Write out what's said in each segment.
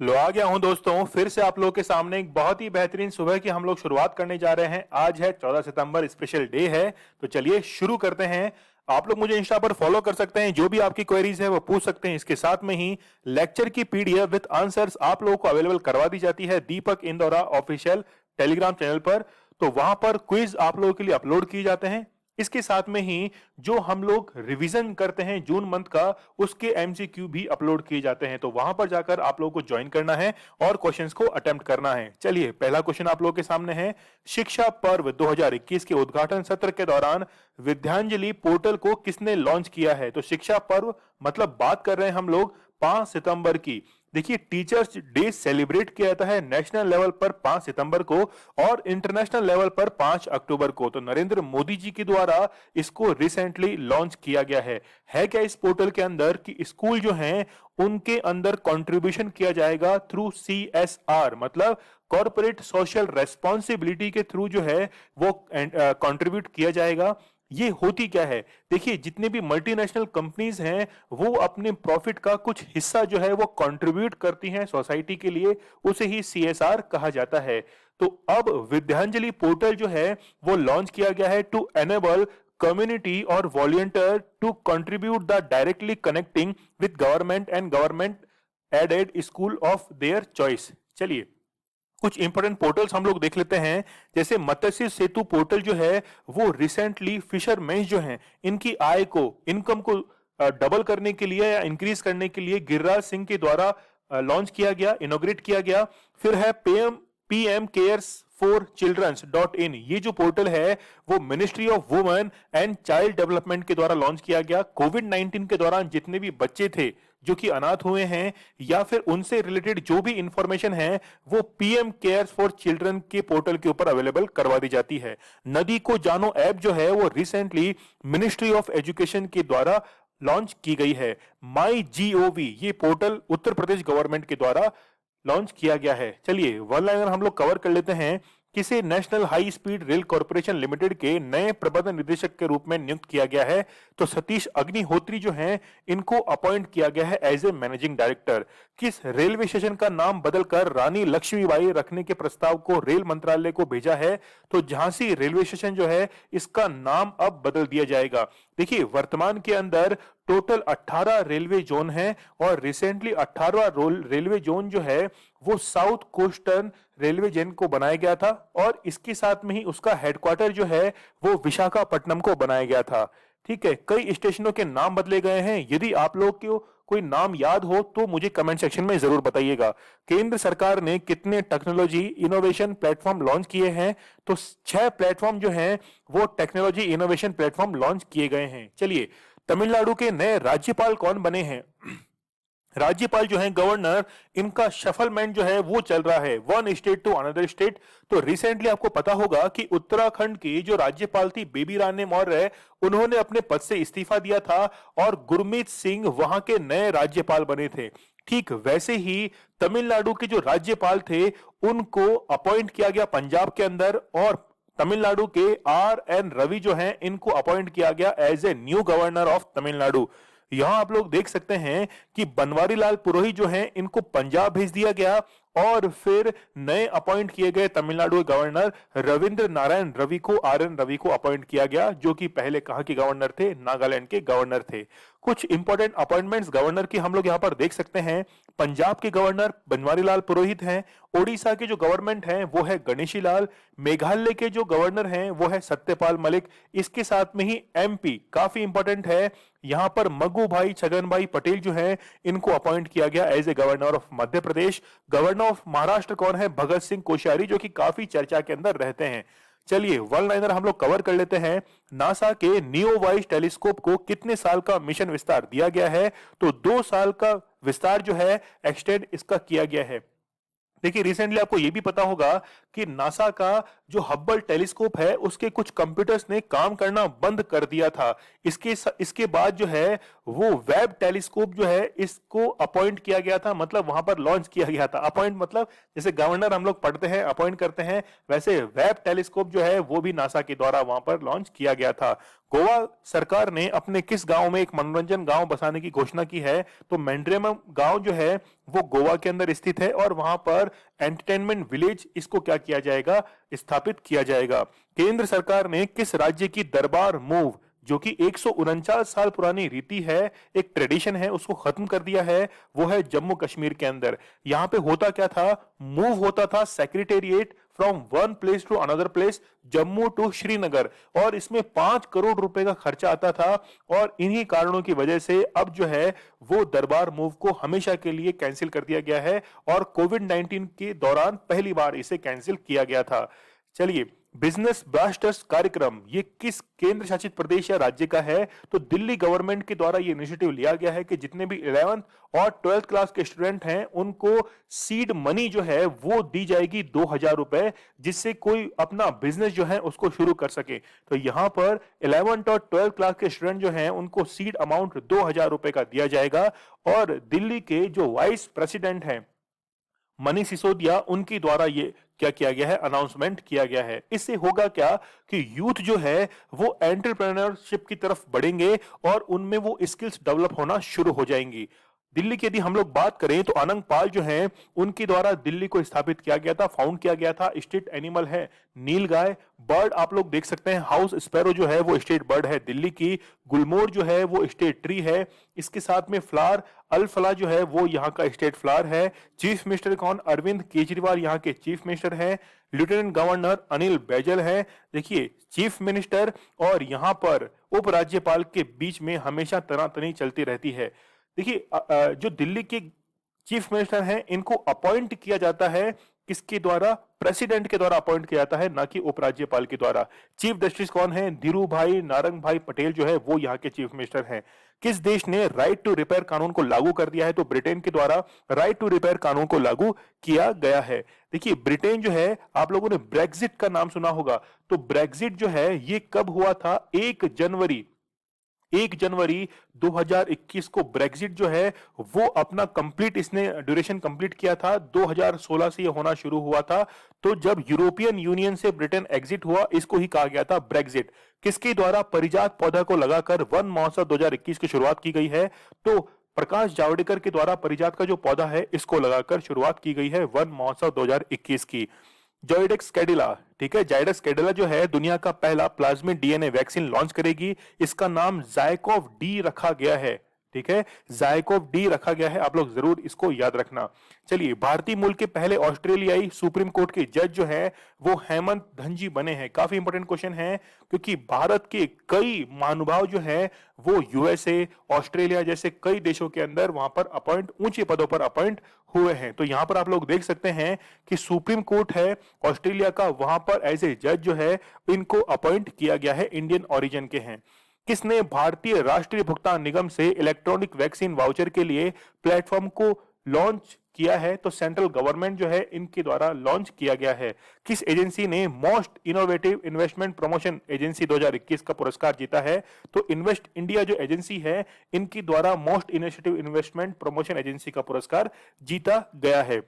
लो आ गया हूं दोस्तों, फिर से आप लोगों के सामने एक बहुत ही बेहतरीन सुबह की हम लोग शुरुआत करने जा रहे हैं। आज है 14 सितंबर, स्पेशल डे है। तो चलिए शुरू करते हैं। आप लोग मुझे इंस्टा पर फॉलो कर सकते हैं, जो भी आपकी क्वेरीज है वो पूछ सकते हैं। इसके साथ में ही लेक्चर की पीडीएफ विद आंसर्स आप लोगों को अवेलेबल करवा दी जाती है दीपक इंदौरा ऑफिशियल टेलीग्राम चैनल पर। तो वहां पर क्विज आप लोगों के लिए अपलोड किए जाते हैं। इसके साथ में ही जो हम लोग रिवीजन करते हैं जून मंथ का, उसके एमसीक्यू भी अपलोड किए जाते हैं। तो वहां पर जाकर आप लोगों को ज्वाइन करना है और क्वेश्चंस को अटेम्प्ट करना है। चलिए पहला क्वेश्चन आप लोगों के सामने है। शिक्षा पर्व 2021 के उद्घाटन सत्र के दौरान विद्यांजलि पोर्टल को किसने लॉन्च किया है? तो शिक्षा पर्व मतलब बात कर रहे हैं हम लोग 5 सितंबर की। देखिए, टीचर्स डे सेलिब्रेट किया जाता है नेशनल लेवल पर 5 सितंबर को और इंटरनेशनल लेवल पर 5 अक्टूबर को। तो नरेंद्र मोदी जी के द्वारा इसको रिसेंटली लॉन्च किया गया है क्या इस पोर्टल के अंदर कि स्कूल जो हैं उनके अंदर कंट्रीब्यूशन किया जाएगा थ्रू सीएसआर, मतलब कॉर्पोरेट सोशल रेस्पॉन्सिबिलिटी के थ्रू जो है वो कंट्रीब्यूट किया जाएगा। ये होती क्या है? देखिए, जितने भी मल्टीनेशनल कंपनीज हैं वो अपने प्रॉफिट का कुछ हिस्सा जो है वो कंट्रीब्यूट करती हैं सोसाइटी के लिए, उसे ही सीएसआर कहा जाता है। तो अब विद्यांजलि पोर्टल जो है वो लॉन्च किया गया है टू एनेबल कम्युनिटी और volunteer to contribute the directly connecting with government and government aided school of their choice. चलिए कुछ इंपोर्टेंट पोर्टल्स हम लोग देख लेते हैं। जैसे मत्स्य सेतु पोर्टल जो है वो रिसेंटली फिशरमैन जो हैं इनकी आय को, इनकम को डबल करने के लिए या इंक्रीज करने के लिए गिरिराज सिंह के द्वारा लॉन्च किया गया, इनोग्रेट किया गया। फिर है PM cares for childrens dot in. ये जो पोर्टल है वो ministry of women and child development के द्वारा लॉन्च किया गया। कोविड 19 के दौरान जितने भी बच्चे थे जो कि अनाथ हुए हैं या फिर उनसे रिलेटेड जो भी इंफॉर्मेशन है वो पीएम केयर्स फॉर चिल्ड्रन के पोर्टल के ऊपर अवेलेबल करवा दी जाती है। नदी को जानो ऐप जो है वो रिसेंटली मिनिस्ट्री ऑफ एजुकेशन के द्वारा लॉन्च की गई है। माई जीओवी ये पोर्टल उत्तर प्रदेश गवर्नमेंट के द्वारा लॉन्च किया गया है। चलिए वन लाइनर हम लोग कवर कर लेते हैं। किसे national high speed rail corporation limited के नए प्रबंध निदेशक के रूप में नियुक्त किया गया है? तो सतीश अग्निहोत्री जो हैं इनको अपॉइंट किया गया है एज ए मैनेजिंग डायरेक्टर। किस रेलवे स्टेशन का नाम बदलकर रानी लक्ष्मीबाई रखने के प्रस्ताव को रेल मंत्रालय को भेजा है? तो झांसी रेलवे स्टेशन जो है इसका नाम अब बदल दिया जाएगा। देखिए, वर्तमान के अंदर टोटल 18 रेलवे जोन है और रिसेंटली 18वां रेलवे जोन जो है वो साउथ कोस्टर्न रेलवे जोन को बनाया गया था और इसके साथ में ही उसका हेडक्वार्टर जो है वो विशाखापट्टनम को बनाया गया था। ठीक है, कई स्टेशनों के नाम बदले गए हैं। यदि आप लोग को कोई नाम याद हो तो मुझे कमेंट सेक्शन में जरूर बताइएगा। केंद्र सरकार ने कितने टेक्नोलॉजी इनोवेशन प्लेटफॉर्म लॉन्च किए हैं? तो 6 प्लेटफॉर्म जो हैं वो टेक्नोलॉजी इनोवेशन प्लेटफॉर्म लॉन्च किए गए हैं। चलिए, तमिलनाडु के नए राज्यपाल कौन बने हैं? राज्यपाल जो है गवर्नर, इनका शफलमेंट जो है वो चल रहा है one state to another state. तो रिसेंटली आपको पता होगा कि उत्तराखंड की जो राज्यपाल थी बेबी रानी मौर्य, उन्होंने अपने पद से इस्तीफा दिया था और गुरमीत सिंह वहां के नए राज्यपाल बने थे। ठीक वैसे ही तमिलनाडु के जो राज्यपाल थे उनको अपॉइंट किया गया पंजाब के अंदर और तमिलनाडु के आर एन रवि जो हैं इनको अपॉइंट किया गया as a new governor of Tamil Nadu. यहां आप लोग देख सकते हैं कि बनवारी लाल पुरोहित जो हैं इनको पंजाब भेज दिया गया और फिर नए अपॉइंट किए गए तमिलनाडु के गवर्नर रविंद्र नारायण रवि को, आर एन रवि को अपॉइंट किया गया, जो कि पहले कहां के गवर्नर थे? नागालैंड के गवर्नर थे। कुछ इंपॉर्टेंट अपॉइंटमेंट्स गवर्नर की हम लोग यहां पर देख सकते हैं। पंजाब के गवर्नर बनवारी लाल पुरोहित हैं। ओडिशा के जो गवर्नमेंट है वो है गणेशी लाल। मेघालय के जो गवर्नर हैं वो है सत्यपाल मलिक। इसके साथ में ही एमपी काफी इंपॉर्टेंट है, यहां पर मगू भाई छगन भाई पटेल जो है इनको अपॉइंट किया गया as a governor of Madhya Pradesh. Governor of Maharashtra कौन है? भगत सिंह कोश्यारी, जो कि काफी चर्चा के अंदर रहते हैं। चलिए वन लाइनर हम लोग कवर कर लेते हैं। नासा के नियोवाइस टेलीस्कोप को कितने साल का मिशन विस्तार दिया गया है? तो 2 साल का विस्तार जो है एक्सटेंड इसका किया गया है। देखिए, रिसेंटली आपको यह भी पता होगा कि नासा का जो हब्बल टेलीस्कोप है उसके कुछ कंप्यूटर्स ने काम करना बंद कर दिया था। इसके बाद जो है वो वेब टेलीस्कोप जो है इसको अपॉइंट किया गया था, मतलब वहां पर लॉन्च किया गया था। अपॉइंट मतलब जैसे गवर्नर हम लोग पढ़ते हैं, अपॉइंट करते हैं, वैसे वेब टेलीस्कोप जो है वो भी नासा के द्वारा वहां पर लॉन्च किया गया था। गोवा सरकार ने अपने किस गांव में एक मनोरंजन गांव बसाने की घोषणा की है? तो मैंड्रेमम गांव जो है वो गोवा के अंदर स्थित है और वहां पर एंटरटेनमेंट विलेज इसको क्या किया जाएगा? स्थापित किया जाएगा। केंद्र सरकार ने किस राज्य की दरबार मूव, जो कि 149 साल पुरानी रीति है, एक ट्रेडिशन है, उसको खत्म कर दिया है? वो है जम्मू कश्मीर के अंदर। यहां पे होता क्या था? मूव होता था secretariat from one place to another place, Jammu to Srinagar, और इसमें 5 करोड़ रुपए का खर्चा आता था। और इन्हीं कारणों की वजह से अब जो है वो दरबार मूव को हमेशा के लिए कैंसिल कर दिया गया है और कोविड-19 के दौरान पहली बार इसे कैंसिल किया गया था। चलिए, बिजनेस ब्लास्टर्स कार्यक्रम ये किस केंद्र शासित प्रदेश या राज्य का है? तो दिल्ली गवर्नमेंट के द्वारा ये इनिशिएटिव लिया गया है कि जितने भी 11th और 12th क्लास के स्टूडेंट हैं उनको सीड मनी जो है वो दी जाएगी 2000 रुपए, जिससे कोई अपना बिजनेस जो है उसको शुरू कर सके। तो यहां पर 11th और 12th क्लास के स्टूडेंट जो हैं उनको सीड अमाउंट 2000 रुपए का दिया जाएगा। और दिल्ली के जो वाइस प्रेसिडेंट हैं मनीष सिसोदिया, उनके द्वारा ये क्या किया गया है? अनाउंसमेंट किया गया है। इससे होगा क्या कि यूथ जो है वो एंटरप्रेन्योरशिप की तरफ बढ़ेंगे और उनमें वो स्किल्स डेवलप होना शुरू हो जाएंगी। दिल्ली की यदि हम लोग बात करें तो अनंग पाल जो हैं उनके द्वारा दिल्ली को स्थापित किया गया था, फाउंड किया गया था। स्टेट एनिमल है नीलगाय। बर्ड आप लोग देख सकते हैं, हाउस स्पैरो जो है वो स्टेट बर्ड है दिल्ली की। गुलमोर जो है वो स्टेट ट्री है। इसके साथ में फ्लावर अल-फला जो है वो यहाँ का स्टेट फ्लावर है। चीफ मिनिस्टर कौन? अरविंद केजरीवाल यहाँ के चीफ मिनिस्टर हैं। लेफ्टिनेंट गवर्नर अनिल बैजल है। देखिए, चीफ मिनिस्टर और यहाँ पर उपराज्यपाल के बीच में हमेशा तनातनी चलती रहती है। देखिए, जो दिल्ली के चीफ मिनिस्टर हैं इनको अपॉइंट किया जाता है किसके द्वारा? प्रेसिडेंट के द्वारा अपॉइंट किया जाता है, ना कि उपराज्यपाल के द्वारा। चीफ जस्टिस कौन है? धीरू भाई नारंग भाई पटेल जो है वो यहाँ के चीफ मिनिस्टर हैं। किस देश ने राइट टू रिपेयर कानून को लागू कर दिया है? तो ब्रिटेन के द्वारा राइट टू रिपेयर कानून को लागू किया गया है। देखिए, ब्रिटेन जो है, आप लोगों ने ब्रेक्जिट का नाम सुना होगा। तो ब्रेक्जिट जो है ये कब हुआ था? 1 जनवरी 2021 को ब्रेक्जिट जो है वो अपना कंप्लीट इसने ड्यूरेशन कंप्लीट किया था। 2016 से ये होना शुरू हुआ था। तो जब यूरोपियन यूनियन से ब्रिटेन एग्जिट हुआ, इसको ही कहा गया था ब्रेक्जिट। किसके द्वारा? परिजात पौधा को लगाकर वन महोत्सव 2021 की शुरुआत की गई है। तो प्रकाश जावड़ेकर के द्वारा परिजात का जो पौधा है इसको लगाकर शुरुआत की गई है वन महोत्सव 2021 की। जाइडस कैडिला, ठीक है, जाइडस कैडिला जो है दुनिया का पहला प्लाज्मिड डीएनए वैक्सीन लॉन्च करेगी। इसका नाम जायकोव डी रखा गया है। ठीक है, जायकोव डी रखा गया है, आप लोग जरूर इसको याद रखना। चलिए, भारतीय मूल के पहले ऑस्ट्रेलियाई सुप्रीम कोर्ट के जज जो है वो हेमंत धनजी बने हैं। काफी इंपॉर्टेंट क्वेश्चन है, क्योंकि भारत के कई महानुभाव जो है वो यूएसए, ऑस्ट्रेलिया जैसे कई देशों के अंदर वहां पर अपॉइंट, ऊंचे पदों पर अपॉइंट हुए हैं। तो यहां पर आप लोग देख सकते हैं कि सुप्रीम कोर्ट है ऑस्ट्रेलिया का, वहां पर एज ए जज जो है इनको अपॉइंट किया गया है, इंडियन ओरिजिन के हैं। किसने भारतीय राष्ट्रीय भुगतान निगम से इलेक्ट्रॉनिक वैक्सीन वाउचर के लिए प्लेटफॉर्म को लॉन्च किया है? तो सेंट्रल गवर्नमेंट जो है इनके द्वारा लॉन्च किया गया है। किस एजेंसी ने most innovative investment promotion agency 2021 का पुरस्कार जीता है? तो इन्वेस्ट इंडिया जो एजेंसी है इनके द्वारा most initiative investment promotion agency का पुरस्कार जीता गया है।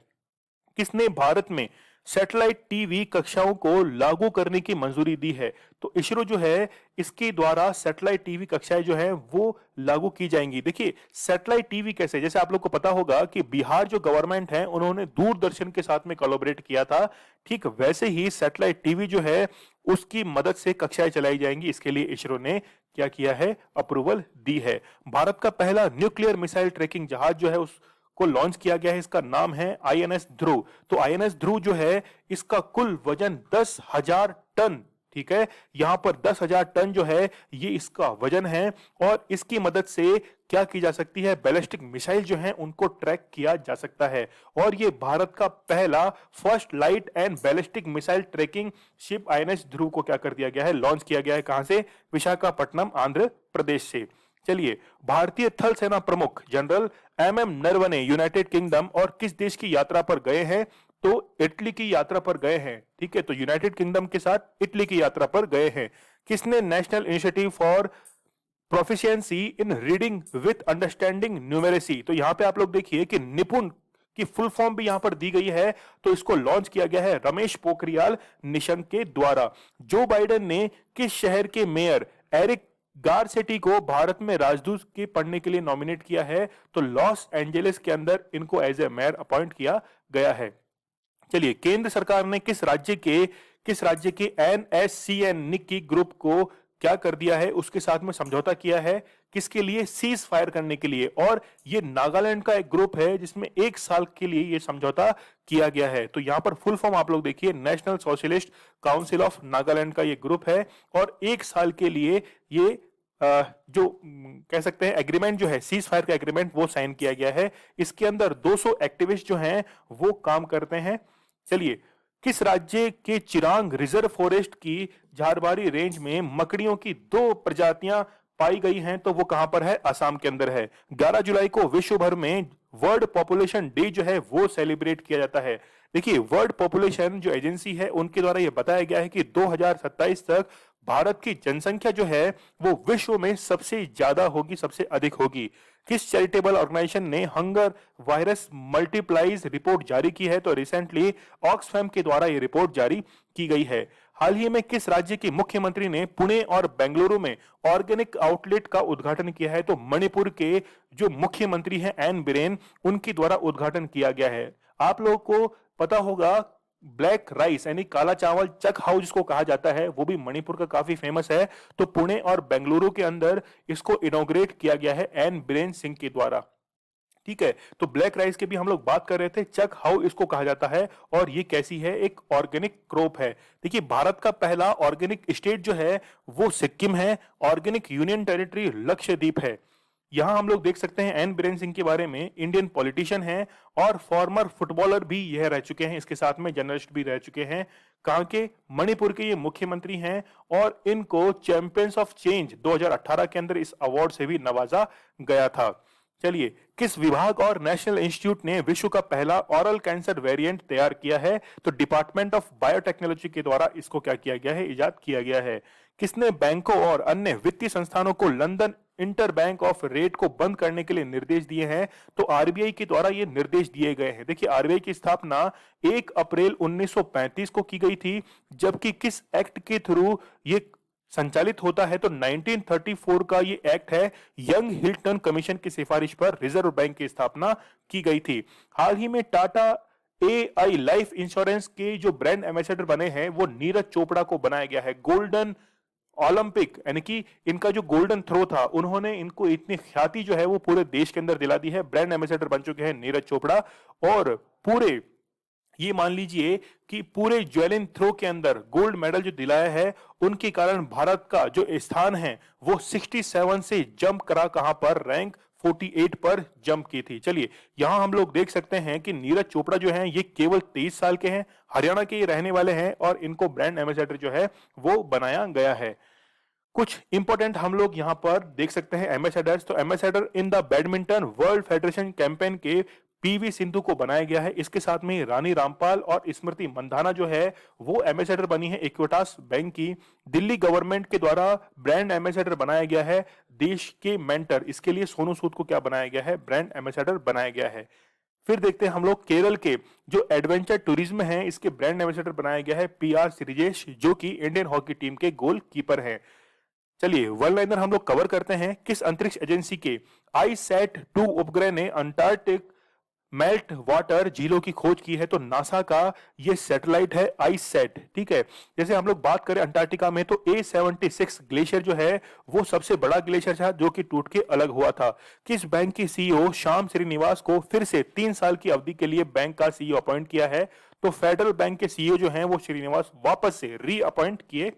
किसने भारत में सैटेलाइट टीवी कक्षाओं को लागू करने की मंजूरी दी है? तो इसरो जो है इसके द्वारा सैटेलाइट टीवी कक्षाएं जो है वो लागू की जाएंगी। देखिए, सैटेलाइट टीवी कैसे, जैसे आप लोग को पता होगा कि बिहार जो गवर्नमेंट है उन्होंने दूरदर्शन के साथ में कोलैबोरेट किया था, ठीक वैसे ही सैटेलाइट टीवी जो है उसकी मदद से कक्षाएं चलाई जाएंगी। इसके लिए इसरो ने क्या किया है? अप्रूवल दी है। भारत का पहला न्यूक्लियर मिसाइल ट्रैकिंग जहाज जो है उस को लॉन्च किया गया है, इसका नाम है आईएनएस ध्रुव। तो आईएनएस ध्रुव जो है इसका कुल वजन 10,000 टन, ठीक है, यहां पर 10,000 टन जो है ये इसका वजन है। और इसकी मदद से क्या की जा सकती है? बैलिस्टिक मिसाइल जो है उनको ट्रैक किया जा सकता है। और ये भारत का पहला first light and ballistic missile tracking ship INS Dhruv को क्या कर दिया गया है? लॉन्च किया गया है। कहां से? विशाखापट्टनम, आंध्र प्रदेश से। चलिए, भारतीय थल सेना प्रमुख general MM Naravane United kingdom और किस देश की यात्रा पर गए हैं? तो इटली की यात्रा पर गए हैं। ठीक है, तो यूनाइटेड किंगडम के साथ इटली की यात्रा पर गए हैं। किसने national initiative for proficiency in reading with understanding numeracy, तो यहां पे आप लोग देखिए कि निपुण की फुल फॉर्म भी यहां पर दी गई है, तो इसको लॉन्च किया गया है रमेश पोखरियाल निशंक के द्वारा। जो बाइडेन ने किस शहर के मेयर एरिक गारसेटी को भारत में राजदूत के पढ़ने के लिए नॉमिनेट किया है, तो लॉस एंजेलिस के अंदर इनको एज ए मेयर अपॉइंट किया गया है। चलिए, केंद्र सरकार ने किस राज्य के एनएससीएन निक्की ग्रुप को क्या कर दिया है, उसके साथ में समझौता किया है, किसके लिए? सीज फायर करने के लिए। और ये नागालैंड का एक ग्रुप है जिसमें 1 साल के लिए ये समझौता किया गया है। तो यहां पर फुल फॉर्म आप लोग देखिए, national socialist council of Nagaland का ये ग्रुप है और 1 साल के लिए ये जो कह सकते हैं एग्रीमेंट जो है, सीज फायर का एग्रीमेंट, वो साइन किया गया है। इसके अंदर 200 एक्टिविस्ट जो हैं वो काम करते हैं। चलिए, किस राज्य के चिरांग रिजर्व फॉरेस्ट की झारबारी रेंज में मकड़ियों की 2 प्रजातियां पाई गई हैं, तो वो कहां पर है? असम के अंदर है। 11 जुलाई को विश्व भर में वर्ल्ड पॉपुलेशन डे जो है वो सेलिब्रेट किया जाता है। देखिए, वर्ल्ड पॉपुलेशन जो एजेंसी है उनके द्वारा यह बताया गया है कि 2027 तक भारत की जनसंख्या जो है वो विश्व में सबसे ज्यादा होगी, सबसे अधिक होगी। किस चैरिटेबल ऑर्गेनाइजेशन ने हंगर वायरस मल्टीप्लाइज रिपोर्ट जारी की है? तो रिसेंटली ऑक्सफैम के द्वारा यह रिपोर्ट जारी की गई है। हाल ही में किस राज्य के मुख्यमंत्री ने पुणे और बेंगलुरु में ऑर्गेनिक आउटलेट का उद्घाटन किया है? तो मणिपुर के जो मुख्यमंत्री हैं एन बिरेन, उनके द्वारा उद्घाटन किया गया है। आप लोगों को पता होगा, ब्लैक राइस यानी काला चावल, चक हाउस जिसको कहा जाता है, वो भी मणिपुर का काफी फेमस है। तो पुणे और बेंगलुरु के अंदर इसको इनॉग्रेट किया गया है एन बिरेन सिंह के द्वारा। ठीक है, तो ब्लैक राइस की भी हम लोग बात कर रहे थे, चक हाउ इसको कहा जाता है और ये कैसी है? एक ऑर्गेनिक क्रॉप है। देखिए, भारत का पहला ऑर्गेनिक स्टेट जो है वो सिक्किम है, ऑर्गेनिक यूनियन टेरिटरी लक्षद्वीप है। यहां हम लोग देख सकते हैं एन बिरेन सिंह के बारे में, इंडियन पॉलिटिशियन है और फॉर्मर फुटबॉलर भी यह रह चुके हैं, इसके साथ में जर्नलिस्ट भी रह चुके हैं। कहां के? मणिपुर के ये मुख्यमंत्री हैं और इनको चैंपियंस ऑफ चेंज 2018 के अंदर इस अवार्ड से भी नवाजा गया था। चलिए, किस विभाग और नेशनल इंस्टीट्यूट ने विश्व का पहला ऑरल कैंसर वेरिएंट तैयार किया है? तो डिपार्टमेंट ऑफ बायोटेक्नोलॉजी के द्वारा इसको क्या किया गया है? इजाद किया गया है। किसने बैंकों और अन्य वित्तीय संस्थानों को London inter bank of rate को बंद करने के लिए निर्देश दिए हैं? तो आरबीआई के द्वारा ये निर्देश दिए गए हैं। देखिए, आरबीआई की स्थापना 1 अप्रैल 1935 को की गई थी, जबकि किस एक्ट के थ्रू ये संचालित होता है? तो 1934 का ये एक्ट है, यंग हिल्टन कमीशन की सिफारिश पर रिजर्व बैंक की स्थापना की गई थी। हाल ही में टाटा एआई लाइफ इंश्योरेंस के जो ब्रांड एम्बेसडर बने हैं वो नीरज चोपड़ा को बनाया गया है। गोल्डन ओलंपिक यानी कि इनका जो गोल्डन थ्रो था, उन्होंने इनको इतनी ख्याति जो है वो पूरे देश के अंदर दिला दी है। ब्रांड एम्बेसडर बन चुके हैं नीरज चोपड़ा और पूरे ये मान लीजिए कि पूरे ज्वेलिन थ्रो के अंदर गोल्ड मेडल जो दिलाया है, उनके कारण भारत का जो स्थान है वो 67 से जंप करा, कहां पर? रैंक 48 पर जंप की थी। चलिए, यहां हम लोग देख सकते हैं कि नीरज चोपड़ा जो हैं ये केवल 23 साल के हैं, हरियाणा के ये रहने वाले हैं और इनको ब्रांड एम्बेसडर जो है वो बनाया गया है। कुछ इंपॉर्टेंट हम लोग यहां पर देख सकते हैं एम्बेसडर्स। तो ambassador in the badminton world federation campaign के पीवी सिंधु को बनाया गया है। इसके साथ में रानी रामपाल और स्मृति मंधाना जो है वो एम्बेसडर बनी है इक्विटास बैंक की। दिल्ली गवर्नमेंट के द्वारा ब्रांड एम्बेसडर बनाया गया है देश के मेंटर, इसके लिए सोनू सूद को क्या बनाया गया है? ब्रांड एम्बेसडर बनाया गया है। फिर देखते हैं हम लोग केरल के जो एडवेंचर टूरिज्म है, इसके ब्रांड एम्बेसडर बनाया गया है पीआर श्रीजेश, जो कि इंडियन हॉकी टीम के गोलकीपर हैं। चलिए, वन लाइनर हम लोग कवर करते हैं। किस अंतरिक्ष एजेंसी के ISAT-2 उपग्रह ने अंटार्कटिक मेल्ट वाटर झीलों की खोज की है? तो नासा का ये सैटेलाइट है ISAT। ठीक है, जैसे हम लोग बात करें अंटार्कटिका में, तो A76 ग्लेशियर जो है वो सबसे बड़ा ग्लेशियर था जो कि टूट के अलग हुआ था। किस बैंक की सीईओ श्याम श्रीनिवास को फिर से 3 साल की अवधि के लिए बैंक का सीईओ अपॉइंट किया है? तो फेडरल बैंक के सीईओ जो हैं वो श्रीनिवास वापस से री अपॉइंट किए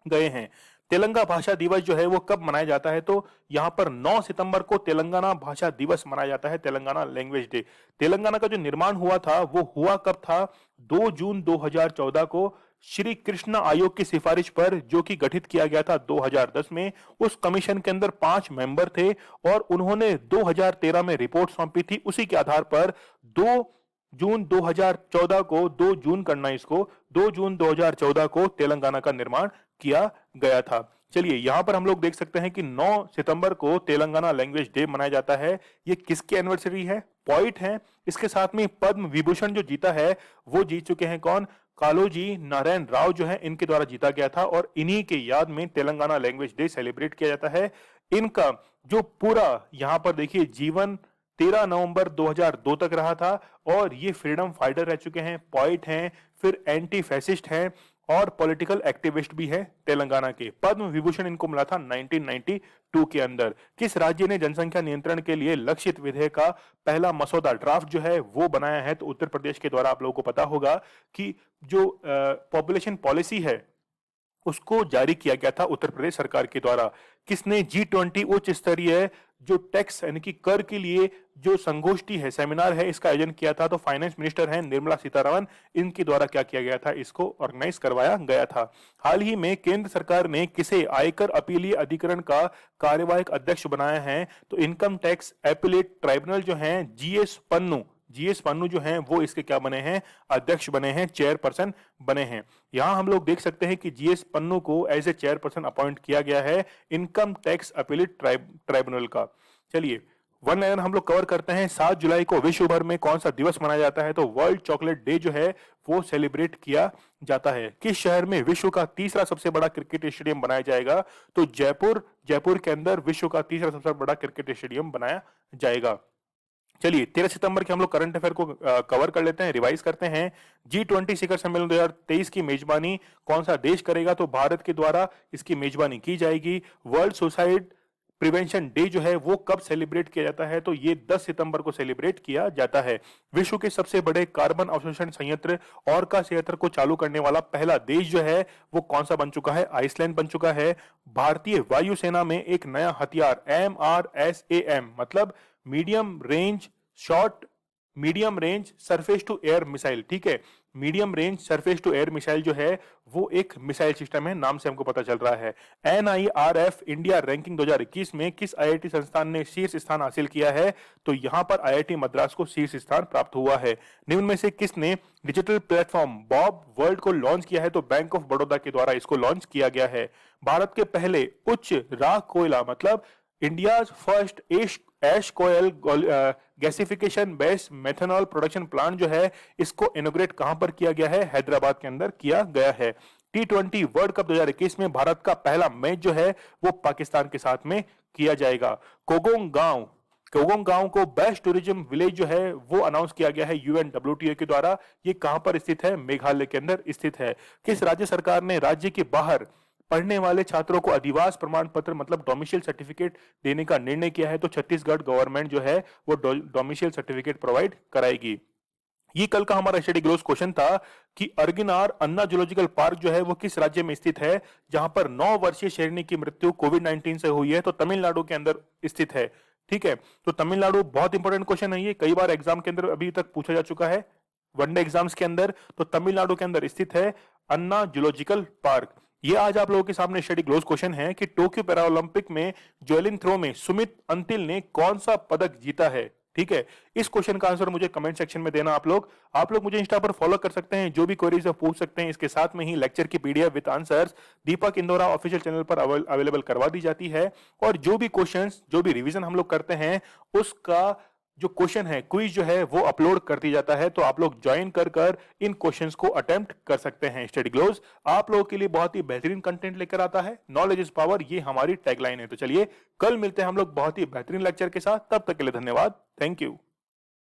गए हैं। तेलंगा भाषा दिवस जो है वो कब मनाया जाता है? तो यहां पर 9 सितंबर को तेलंगाना भाषा दिवस मनाया जाता है, तेलंगाना लैंग्वेज डे। तेलंगाना का जो निर्माण हुआ था वो हुआ कब था? 2 जून 2014 को श्री कृष्ण आयोग की सिफारिश पर, जो कि गठित किया गया था 2010 में। उस कमीशन के अंदर 5 मेंबर थे और उन्होंने 2013 में रिपोर्ट सौंपी थी। उसी के आधार पर 2 जून 2014 को, 2 जून करना इसको, 2 जून 2014 को तेलंगाना का निर्माण किया गया था। चलिए, यहां पर हम लोग देख सकते हैं कि 9 सितंबर को तेलंगाना लैंग्वेज डे मनाया जाता है। ये किसकी एनिवर्सरी है? पॉइट है। इसके साथ में पद्म विभूषण जो जीता है वो जीत चुके हैं कौन? कालोजी नारायण राव जो है इनके द्वारा जीता गया था और इन्हीं के याद में तेलंगाना लैंग्वेज डे सेलिब्रेट किया जाता है। इनका जो पूरा यहां पर देखिए जीवन 13 नवंबर 2002 तक रहा था और ये फ्रीडम फाइटर रह चुके हैं, पोइट हैं, फिर एंटी फैसिस्ट हैं और पॉलिटिकल एक्टिविस्ट भी हैं तेलंगाना के। पद्म विभूषण इनको मिला था 1992 के अंदर। किस राज्य ने जनसंख्या नियंत्रण के लिए लक्षित विधेयक का पहला मसौदा ड्राफ्ट जो है वो बनाया है? तो उत्तर प्रदेश के द्वारा आप लोगों को पता होगा कि जो पॉपुलेशन पॉलिसी है उसको जारी किया गया था उत्तर प्रदेश सरकार के द्वारा। किसने G20 उच्च स्तरीय जो टैक्स यानी कि कर के लिए जो संगोष्ठी है, सेमिनार है, इसका आयोजन किया था? तो फाइनेंस मिनिस्टर हैं निर्मला सीतारमण, इनके द्वारा क्या किया गया था? इसको ऑर्गेनाइज करवाया गया था। हाल ही में केंद्र सरकार ने किसे आयकर अपीलीय अधिकरण का कार्यवाहक अध्यक्ष बनाया है? तो इनकम टैक्स अपीलेट ट्राइब्यूनल जो है जीएस पन्नू जो हैं वो इसके क्या बने हैं? अध्यक्ष बने हैं, चेयरपर्सन बने हैं। यहां हम लोग देख सकते हैं कि जीएस पन्नू को एज ए चेयरपर्सन अपॉइंट किया गया है इनकम टैक्स अपीलेट ट्राइब्यूनल का। चलिए वन लाइन हम लोग कवर करते हैं। 7 जुलाई को विश्व भर में कौन सा दिवस मनाया जाता है? तो वर्ल्ड चॉकलेट डे जो है वो सेलिब्रेट किया जाता है। किस शहर में विश्व का तीसरा सबसे बड़ा क्रिकेट स्टेडियम बनाया जाएगा? तो जयपुर के अंदर विश्व का तीसरा सबसे बड़ा क्रिकेट स्टेडियम बनाया जाएगा। चलिए 13 सितंबर के हम लोग करंट अफेयर को कवर कर लेते हैं, रिवाइज करते हैं। G20 शिखर सम्मेलन 2023 की मेजबानी कौन सा देश करेगा? तो भारत के द्वारा इसकी मेजबानी की जाएगी। वर्ल्ड सुसाइड प्रिवेंशन डे जो है वो कब सेलिब्रेट किया जाता है? तो ये 10 सितंबर को सेलिब्रेट किया जाता है। विश्व के सबसे बड़े कार्बन अवशोषण संयंत्र ओरका संयंत्र को चालू करने वाला पहला देश जो है वो कौन सा बन चुका है? आइसलैंड बन चुका है। भारतीय वायुसेना में एक नया हथियार MRSAM मतलब medium range surface to air missile, ठीक है, medium range surface to air missile जो है वो एक मिसाइल सिस्टम है, नाम से हमको पता चल रहा है। NIRF इंडिया रैंकिंग 2021 में किस IIT संस्थान ने शीर्ष स्थान हासिल किया है? तो यहां पर IIT मद्रास को शीर्ष स्थान प्राप्त हुआ है। निम्न में से किसने डिजिटल प्लेटफॉर्म बॉब वर्ल्ड को लॉन्च किया है? तो बैंक ऑफ बड़ौदा के द्वारा इसको लॉन्च किया गया है। भारत के पहले उच्च राख कोयला मतलब India first ash coal gasification based methanol production plant जो है इसको इनोग्रेट कहां पर किया गया है? हैदराबाद के अंदर किया गया है। T20 वर्ल्ड कप 2021 में भारत का पहला मैच जो है वो पाकिस्तान के साथ में किया जाएगा। कोगोंग गांव को बेस्ट टूरिज्म विलेज जो है वो अनाउंस किया गया है UNWTO के द्वारा। ये कहां पर स्थित है? मेघालय के अंदर स्थित है। किस राज्य सरकार ने राज्य के बाहर पढ़ने वाले छात्रों को अधिवास प्रमाण पत्र मतलब डोमिशियल सर्टिफिकेट देने का निर्णय किया है? तो छत्तीसगढ़ गवर्नमेंट जो है वो डोमिशियल सर्टिफिकेट प्रोवाइड कराएगी। ये कल का हमारा स्टडी ग्लोस क्वेश्चन था कि अर्गिनार अन्ना जूलॉजिकल पार्क जो है वो किस राज्य में स्थित है जहां पर 9 वर्षीय शेरनी की मृत्यु कोविड-19 से हुई है? तो तमिलनाडु के अंदर स्थित है, ठीक है। तो तमिलनाडु बहुत इंपॉर्टेंट क्वेश्चन है, ये कई बार एग्जाम के अंदर अभी तक पूछा जा चुका है वनडे एग्जाम्स के अंदर। तो तमिलनाडु के अंदर स्थित है अन्ना जूलॉजिकल पार्क। ये आज आप लोगों के सामने स्टडी ग्लोस क्वेश्चन है कि टोक्यो पैरा ओलंपिक में जैवलिन थ्रो में सुमित अंतिल ने कौन सा पदक जीता है? ठीक है, इस क्वेश्चन का आंसर मुझे कमेंट सेक्शन में देना। आप लोग मुझे इंस्टा पर फॉलो कर सकते हैं, जो भी क्वेरीज है पूछ सकते हैं। इसके साथ में ही लेक्चर की PDF with answers Deepak Indora official channel पर अवेलेबल करवा दी जाती है। और जो भी क्वेश्चंस जो भी रिवीजन हम लोग करते हैं उसका जो क्वेश्चन है क्विज जो है वो अपलोड कर दी जाता है। तो आप लोग ज्वाइन कर इन क्वेश्चंस को अटेम्प्ट कर सकते हैं। स्टडी ग्लोस आप लोगों के लिए बहुत ही बेहतरीन कंटेंट लेकर आता है। नॉलेज इज पावर, ये हमारी टैगलाइन है। तो चलिए कल मिलते हैं हम लोग बहुत ही बेहतरीन लेक्चर के साथ। तब तक के लिए धन्यवाद, थैंक यू।